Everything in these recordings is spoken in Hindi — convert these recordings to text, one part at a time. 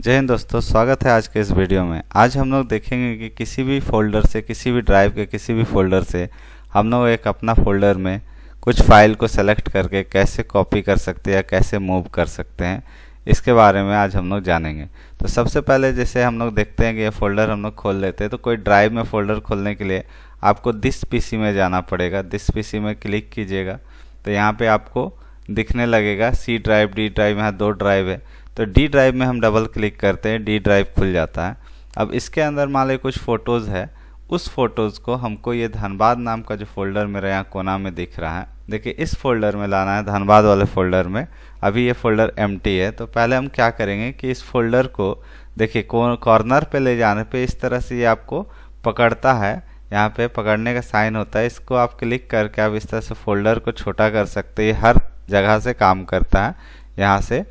जय हिंद दोस्तों, स्वागत है आज के इस वीडियो में। आज हम लोग देखेंगे कि किसी भी फोल्डर से, किसी भी ड्राइव के किसी भी फोल्डर से हम लोग एक अपना फोल्डर में कुछ फाइल को सेलेक्ट करके कैसे कॉपी कर सकते हैं या कैसे मूव कर सकते हैं, इसके बारे में आज हम लोग जानेंगे। तो सबसे पहले जैसे हम लोग देखते हैं कि ये फोल्डर हम लोग खोल लेते हैं, तो कोई ड्राइव में फोल्डर खोलने के लिए आपको दिस पीसी में जाना पड़ेगा। दिस पीसी में क्लिक कीजिएगा तो यहाँ पे आपको दिखने लगेगा सी ड्राइव, डी ड्राइव। यहाँ दो ड्राइव है, तो डी ड्राइव में हम डबल क्लिक करते हैं, डी ड्राइव खुल जाता है। अब इसके अंदर मान लीजिए कुछ फ़ोटोज़ है, उस फोटोज़ को हमको ये धनबाद नाम का जो फोल्डर मेरा यहाँ कोना में दिख रहा है, देखिए इस फोल्डर में लाना है, धनबाद वाले फोल्डर में। अभी ये फोल्डर एम्प्टी है, तो पहले हम क्या करेंगे कि इस फोल्डर को देखिए कॉर्नर पे ले जाने पे इस तरह से ये आपको पकड़ता है, यहाँ पे पकड़ने का साइन होता है। इसको आप क्लिक करके आप इस तरह से फोल्डर को छोटा कर सकते हैं। ये हर जगह से काम करता है, यहाँ से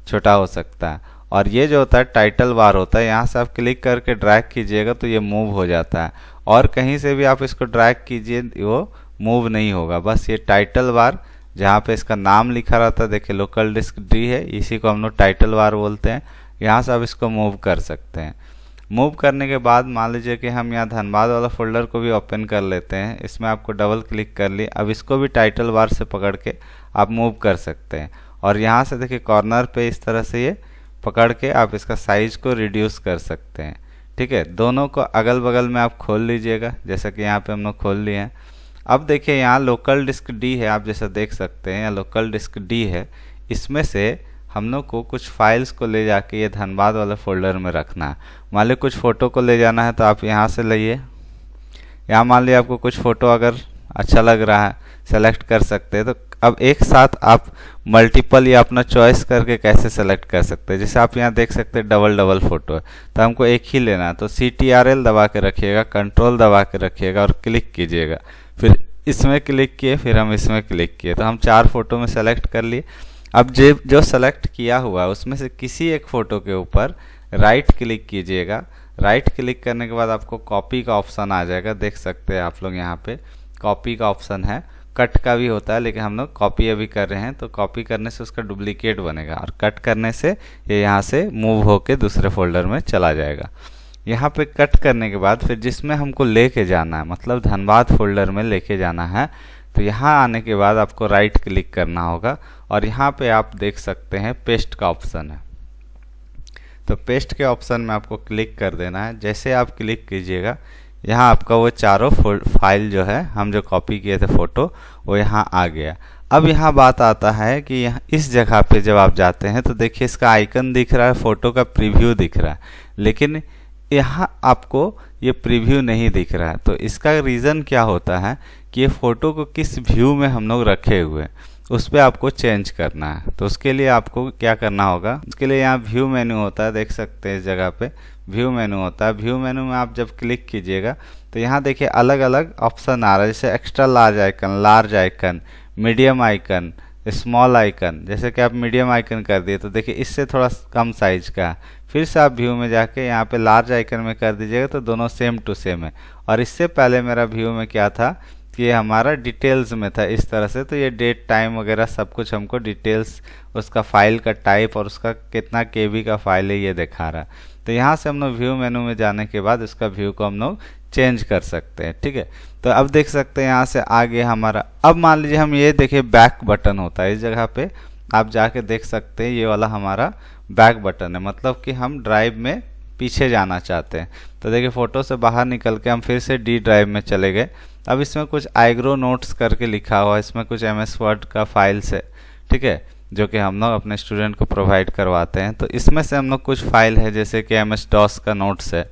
छोटा हो सकता है। और ये जो होता है टाइटल बार होता है, यहाँ से आप क्लिक करके ड्रैग कीजिएगा तो ये मूव हो जाता है। और कहीं से भी आप इसको ड्रैग कीजिए वो मूव नहीं होगा। बस ये टाइटल बार जहाँ पे इसका नाम लिखा रहता है, देखिए लोकल डिस्क डी है, इसी को हम लोग टाइटल बार बोलते हैं। यहाँ से आप इसको मूव कर सकते हैं। मूव करने के बाद मान लीजिए कि हम यहाँ धनबाद वाला फोल्डर को भी ओपन कर लेते हैं। इसमें आपको डबल क्लिक कर लिए, अब इसको भी टाइटल बार से पकड़ के आप मूव कर सकते हैं। और यहाँ से देखिए कॉर्नर पे इस तरह से ये पकड़ के आप इसका साइज को रिड्यूस कर सकते हैं। ठीक है, दोनों को अगल बगल में आप खोल लीजिएगा, जैसा कि यहाँ पे हम लोग खोल लिए हैं। अब देखिए यहाँ लोकल डिस्क डी है, आप जैसा देख सकते हैं यहाँ लोकल डिस्क डी है। इसमें से हम लोग को कुछ फाइल्स को ले जाके ये धनबाद वाले फोल्डर में रखना है। मान लीजिए कुछ फ़ोटो को ले जाना है, तो आप यहाँ से लाइए। यहाँ मान लीजिए आपको कुछ फ़ोटो अगर अच्छा लग रहा है सेलेक्ट कर सकते हैं। तो अब एक साथ आप मल्टीपल या अपना चॉइस करके कैसे सेलेक्ट कर सकते हैं। जैसे आप यहाँ देख सकते हैं डबल डबल फ़ोटो है, तो हमको एक ही लेना है, तो CTRL दबा के रखिएगा, कंट्रोल दबा के रखिएगा और क्लिक कीजिएगा। फिर इसमें क्लिक किए, फिर हम इसमें क्लिक किए, तो हम 4 फोटो में सेलेक्ट कर लिए। अब जो सेलेक्ट किया हुआ है उसमें से किसी एक फ़ोटो के ऊपर राइट क्लिक कीजिएगा। राइट क्लिक करने के बाद आपको कॉपी का ऑप्शन आ जाएगा, देख सकते हैं आप लोग यहाँ पे कॉपी का ऑप्शन है। कट का भी होता है, लेकिन हम लोग कॉपी अभी कर रहे हैं, तो कॉपी करने से उसका डुप्लीकेट बनेगा और कट करने से ये यहाँ से मूव होके दूसरे फोल्डर में चला जाएगा। यहाँ पे कट करने के बाद फिर जिसमें हमको लेके जाना है, मतलब धनबाद फोल्डर में लेके जाना है, तो यहाँ आने के बाद आपको राइट क्लिक करना होगा और यहाँ पे आप देख सकते हैं पेस्ट का ऑप्शन है। तो पेस्ट के ऑप्शन में आपको क्लिक कर देना है। जैसे आप क्लिक कीजिएगा, यहाँ आपका वो चारों फाइल जो है हम जो कॉपी किए थे फ़ोटो, वो यहाँ आ गया। अब यहाँ बात आता है कि यहाँ इस जगह पे जब आप जाते हैं तो देखिए इसका आइकन दिख रहा है, फ़ोटो का प्रीव्यू दिख रहा है, लेकिन यहाँ आपको ये प्रीव्यू नहीं दिख रहा है। तो इसका रीज़न क्या होता है कि ये फ़ोटो को किस व्यू में हम लोग रखे हुए हैं, उस पर आपको चेंज करना है। तो उसके लिए आपको क्या करना होगा, उसके लिए यहाँ व्यू मेन्यू होता है, देख सकते हैं इस जगह पे व्यू मेन्यू होता है। व्यू मेन्यू में आप जब क्लिक कीजिएगा तो यहाँ देखिए अलग अलग ऑप्शन आ रहा है, जैसे extra large icon, medium icon, small icon. जैसे कि आप मीडियम आइकन कर दिए तो देखिए इससे थोड़ा कम साइज का है। फिर से आप व्यू में जाके यहाँ पे लार्ज आइकन में कर दीजिएगा तो दोनों सेम टू सेम है। और इससे पहले मेरा व्यू में क्या था कि ये हमारा डिटेल्स में था इस तरह से, तो ये डेट टाइम वगैरह सब कुछ हमको डिटेल्स, उसका फाइल का टाइप और उसका कितना KB का फाइल है ये दिखा रहा है। तो यहाँ से हम लोग व्यू मेनू में जाने के बाद इसका व्यू को हम लोग चेंज कर सकते हैं। ठीक है, तो अब देख सकते हैं यहाँ से आगे हमारा। अब मान लीजिए हम ये देखिए बैक बटन होता है, इस जगह पे आप जाके देख सकते हैं ये वाला हमारा बैक बटन है, मतलब कि हम ड्राइव में पीछे जाना चाहते हैं। तो देखिए फ़ोटो से बाहर निकल के हम फिर से डी ड्राइव में चले गए। अब इसमें कुछ आइग्रो नोट्स करके लिखा हुआ है, इसमें कुछ MS वर्ड का फाइल्स है, ठीक है, जो कि हम लोग अपने स्टूडेंट को प्रोवाइड करवाते हैं। तो इसमें से हम लोग कुछ फाइल है, जैसे कि MS DOS का नोट्स है,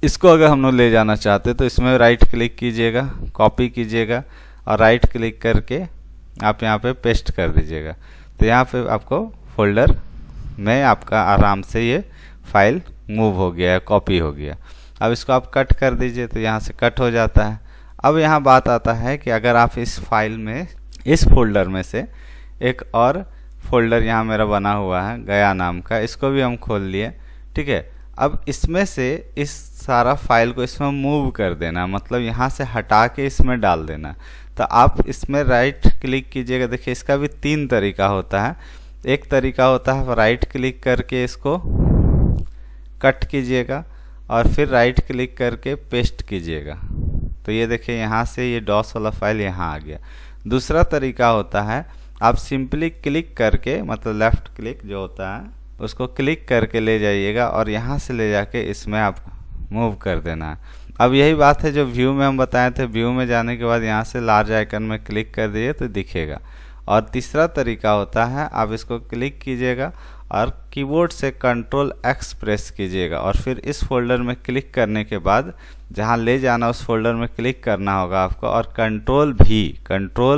इसको अगर हम लोग ले जाना चाहते हैं तो इसमें राइट क्लिक कीजिएगा, कॉपी कीजिएगा और राइट क्लिक करके आप यहाँ पे पेस्ट कर दीजिएगा। तो यहाँ पे आपको फोल्डर में आपका आराम से ये फाइल मूव हो गया है, कॉपी हो गया। अब इसको आप कट कर दीजिए तो यहाँ से कट हो जाता है। अब यहाँ बात आता है कि अगर आप इस फाइल में, इस फोल्डर में से एक और फोल्डर यहाँ मेरा बना हुआ है गया नाम का, इसको भी हम खोल लिए। ठीक है, अब इसमें से इस सारा फाइल को इसमें मूव कर देना, मतलब यहाँ से हटा के इसमें डाल देना। तो आप इसमें राइट क्लिक कीजिएगा। देखिए इसका भी 3 तरीका होता है। एक तरीका होता है राइट क्लिक करके इसको कट कीजिएगा और फिर राइट क्लिक करके पेस्ट कीजिएगा। तो ये देखिए यहाँ से ये डॉस वाला फाइल यहाँ आ गया। दूसरा तरीका होता है आप सिंपली क्लिक करके, मतलब लेफ़्ट क्लिक जो होता है उसको क्लिक करके ले जाइएगा और यहाँ से ले जाके इसमें आप मूव कर देना है। अब यही बात है जो व्यू में हम बताए थे, व्यू में जाने के बाद यहाँ से लार्ज आइकन में क्लिक कर दीजिए तो दिखेगा। और तीसरा तरीका होता है आप इसको क्लिक कीजिएगा और कीबोर्ड से Ctrl+X प्रेस कीजिएगा और फिर इस फोल्डर में क्लिक करने के बाद जहाँ ले जाना उस फोल्डर में क्लिक करना होगा आपको और कंट्रोल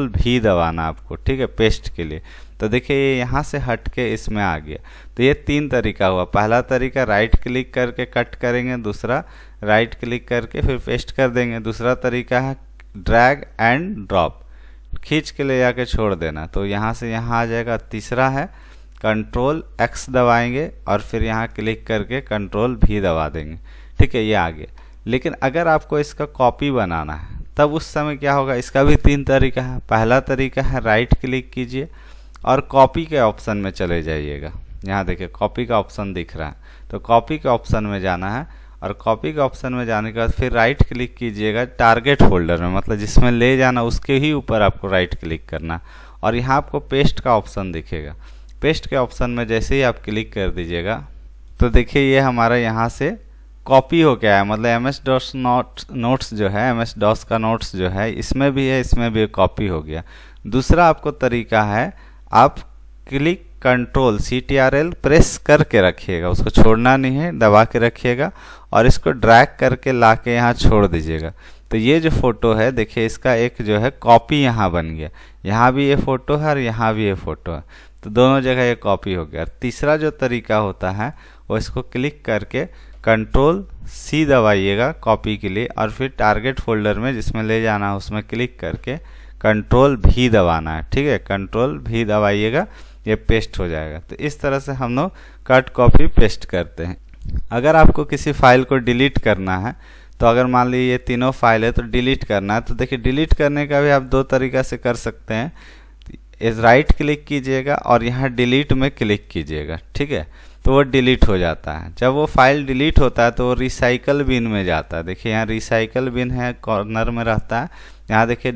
भी दबाना आपको, ठीक है, पेस्ट के लिए। तो देखिए ये यहाँ से हट के इसमें आ गया। तो ये 3 तरीका हुआ। पहला तरीका राइट क्लिक करके कट करेंगे, दूसरा राइट क्लिक करके फिर पेस्ट कर देंगे, दूसरा तरीका है ड्रैग एंड ड्रॉप, खींच के ले जाके छोड़ देना, तो यहाँ से यहाँ आ जाएगा। तीसरा है Ctrl+X दबाएंगे और फिर यहाँ क्लिक करके कंट्रोल भी दबा देंगे, ठीक है, ये आ गया। लेकिन अगर आपको इसका कॉपी बनाना है तब उस समय क्या होगा, इसका भी 3 तरीका है। पहला तरीका है राइट क्लिक कीजिए और कॉपी के ऑप्शन में चले जाइएगा। यहाँ देखिए कॉपी का ऑप्शन दिख रहा है, तो कॉपी के ऑप्शन में जाना है और कॉपी के ऑप्शन में जाने के बाद फिर राइट क्लिक कीजिएगा टारगेट फोल्डर में, मतलब जिसमें ले जाना उसके ही ऊपर आपको राइट क्लिक करना और यहाँ आपको पेस्ट का ऑप्शन दिखेगा। पेस्ट के ऑप्शन में जैसे ही आप क्लिक कर दीजिएगा तो देखिए ये हमारा यहाँ से कॉपी हो गया है, मतलब MS-DOS नोट्स जो है, MS-DOS का नोट्स जो है इसमें भी है, इसमें भी कॉपी हो गया। दूसरा आपको तरीका है आप क्लिक Ctrl+CTRL प्रेस करके रखिएगा, उसको छोड़ना नहीं है, दबा के रखिएगा और इसको ड्रैग करके ला के यहाँ छोड़ दीजिएगा। तो ये जो फोटो है देखिए इसका एक जो है कॉपी यहाँ बन गया, यहाँ भी ये फोटो है और यहाँ भी ये फोटो है, तो दोनों जगह ये कॉपी हो गया। तीसरा जो तरीका होता है वो इसको क्लिक करके Ctrl+C दबाइएगा कॉपी के लिए और फिर टारगेट फोल्डर में जिसमें ले जाना है उसमें क्लिक करके कंट्रोल भी दबाना है, ठीक है, कंट्रोल भी दबाइएगा, ये पेस्ट हो जाएगा। तो इस तरह से हम लोग कट कॉपी पेस्ट करते हैं। अगर आपको किसी फाइल को डिलीट करना है, तो अगर मान लीजिए ये तीनों फाइल है तो डिलीट करना है, तो देखिए डिलीट करने का भी आप 2 तरीका से कर सकते हैं। इस राइट क्लिक कीजिएगा और यहाँ डिलीट में क्लिक कीजिएगा, ठीक है, तो वो डिलीट हो जाता है। जब वो फाइल डिलीट होता है तो वो रिसाइकल बिन में जाता है। देखिए यहाँ रिसाइकल बिन है, कॉर्नर में रहता है। यहाँ देखिए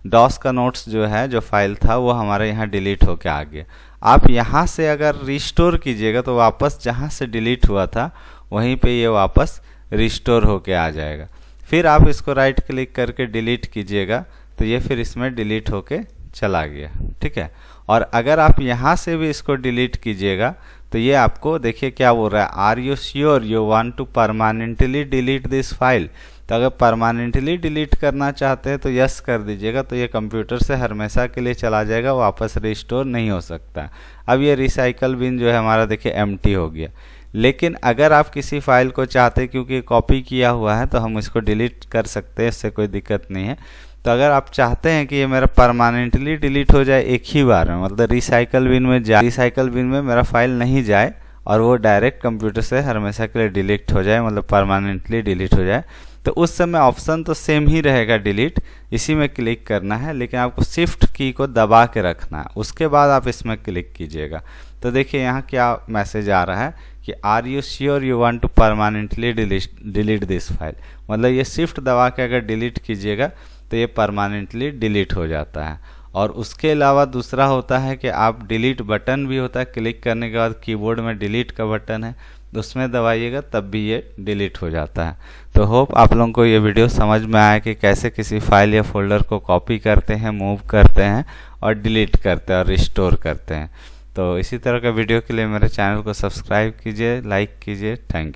डॉस का नोट्स जो है, जो फाइल था वो हमारे यहाँ डिलीट होके आ गया। आप यहाँ से अगर रिस्टोर कीजिएगा तो वापस जहाँ से डिलीट हुआ था वहीं पे ये वापस रिस्टोर होके आ जाएगा। फिर आप इसको राइट क्लिक करके डिलीट कीजिएगा तो ये फिर इसमें डिलीट होके चला गया, ठीक है। और अगर आप यहाँ से भी इसको डिलीट कीजिएगा तो ये आपको देखिए क्या बोल रहा है, are you sure you want to permanently delete this file. तो अगर परमानेंटली डिलीट करना चाहते हैं तो यस कर दीजिएगा, तो ये कंप्यूटर से हमेशा के लिए चला जाएगा, वापस रिस्टोर नहीं हो सकता। अब ये रिसाइकल बिन जो है हमारा देखिए एम्प्टी हो गया। लेकिन अगर आप किसी फाइल को चाहते हैं, क्योंकि कॉपी किया हुआ है तो हम इसको डिलीट कर सकते हैं, इससे कोई दिक्कत नहीं है। तो अगर आप चाहते हैं कि ये मेरा परमानेंटली डिलीट हो जाए एक ही बार में, मतलब रिसाइकल बिन में मेरा फाइल नहीं जाए और वो डायरेक्ट कंप्यूटर से हमेशा के लिए डिलीट हो जाए, मतलब परमानेंटली डिलीट हो जाए, तो उस समय ऑप्शन तो सेम ही रहेगा डिलीट, इसी में क्लिक करना है, लेकिन आपको शिफ्ट की को दबा के रखना है, उसके बाद आप इसमें क्लिक कीजिएगा। तो देखिए यहाँ क्या मैसेज आ रहा है कि are you sure you want to permanently delete this file, मतलब ये शिफ्ट दबा के अगर डिलीट कीजिएगा तो ये परमानेंटली डिलीट हो जाता है। और उसके अलावा दूसरा होता है कि आप डिलीट बटन भी होता है, क्लिक करने के बाद कीबोर्ड में डिलीट का बटन है, तो उसमें दबाइएगा तब भी ये डिलीट हो जाता है। तो होप आप लोगों को ये वीडियो समझ में आया कि कैसे किसी फाइल या फोल्डर को कॉपी करते हैं, मूव करते हैं और डिलीट करते हैं और रिस्टोर करते हैं। तो इसी तरह का वीडियो के लिए मेरे चैनल को सब्सक्राइब कीजिए, लाइक कीजिए। Thank you.